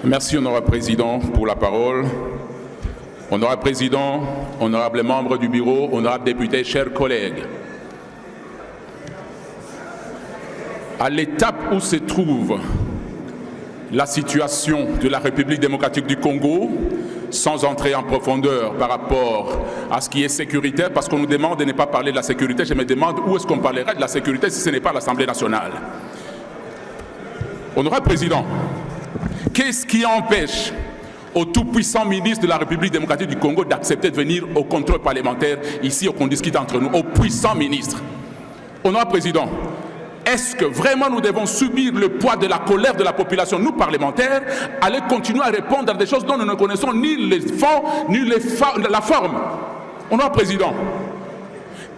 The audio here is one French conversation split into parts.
Merci, honorable président, pour la parole. Honorable président, honorables membres du bureau, honorables députés, chers collègues. À l'étape où se trouve la situation de la République démocratique du Congo, sans entrer en profondeur par rapport à ce qui est sécuritaire, parce qu'on nous demande de ne pas parler de la sécurité, je me demande où est-ce qu'on parlerait de la sécurité si ce n'est pas l'Assemblée nationale. Honorable président, qu'est-ce qui empêche au tout-puissant ministre de la République démocratique du Congo d'accepter de venir au contrôle parlementaire, ici, qu'on discute entre nous, au puissant ministre? Honorable président, est-ce que vraiment nous devons subir le poids de la colère de la population, nous parlementaires, aller continuer à répondre à des choses dont nous ne connaissons ni les fonds, ni la forme? Honorable président,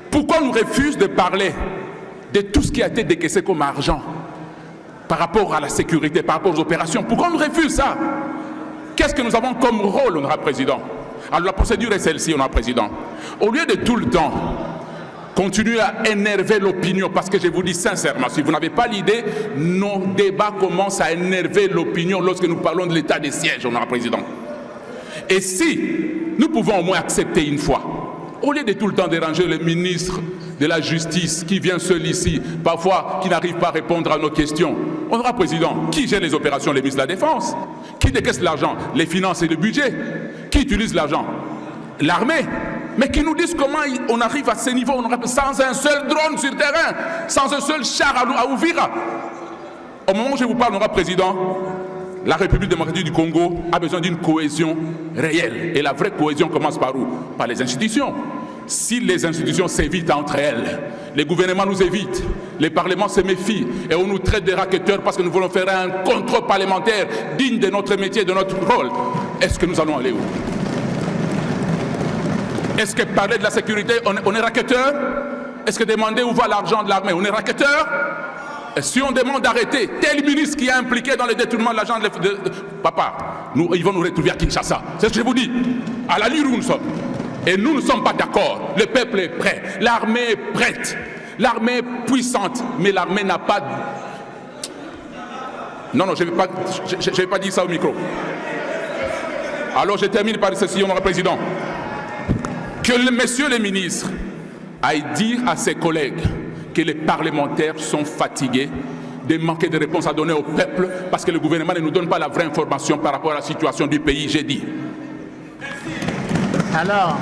pourquoi nous refuse de parler de tout ce qui a été décaissé comme argent par rapport à la sécurité, par rapport aux opérations? Pourquoi on nous refuse ça? Qu'est-ce que nous avons comme rôle, honorable président? Alors la procédure est celle-ci, honorable président. Au lieu de tout le temps continuer à énerver l'opinion, parce que je vous dis sincèrement, si vous n'avez pas l'idée, nos débats commencent à énerver l'opinion lorsque nous parlons de l'état des sièges, honorable président. Et si nous pouvons au moins accepter une fois, au lieu de tout le temps déranger le ministre de la Justice qui vient seul ici, parfois qui n'arrive pas à répondre à nos questions. Honorable président, qui gère les opérations? Les ministres de la Défense. Qui décaisse l'argent? Les finances et le budget. Qui utilise l'argent? L'armée. Mais qui nous disent comment on arrive à ce niveau, sans un seul drone sur terrain, sans un seul char à Ouvira. Au moment où je vous parle, honorable président, la République démocratique du Congo a besoin d'une cohésion réelle. Et la vraie cohésion commence par où? Par les institutions. Si les institutions s'évitent entre elles, les gouvernements nous évitent, les parlements se méfient et on nous traite de racketteurs parce que nous voulons faire un contrôle parlementaire digne de notre métier, de notre rôle, est-ce que nous allons aller où? Est-ce que parler de la sécurité, on est racketteurs? Est-ce que demander où va l'argent de l'armée, on est racketteurs? Et si on demande d'arrêter tel ministre qui est impliqué dans le détournement de l'argent papa, ils vont nous retrouver à Kinshasa. C'est ce que je vous dis. À la ligne où nous sommes. Et nous ne sommes pas d'accord. Le peuple est prêt. L'armée est prête. L'armée est puissante. Mais l'armée n'a pas... Non, je ne vais pas dire ça au micro. Alors je termine par ceci, honorable président. Que messieurs les ministres aillent dire à ses collègues que les parlementaires sont fatigués de manquer de réponses à donner au peuple parce que le gouvernement ne nous donne pas la vraie information par rapport à la situation du pays, j'ai dit. Alors...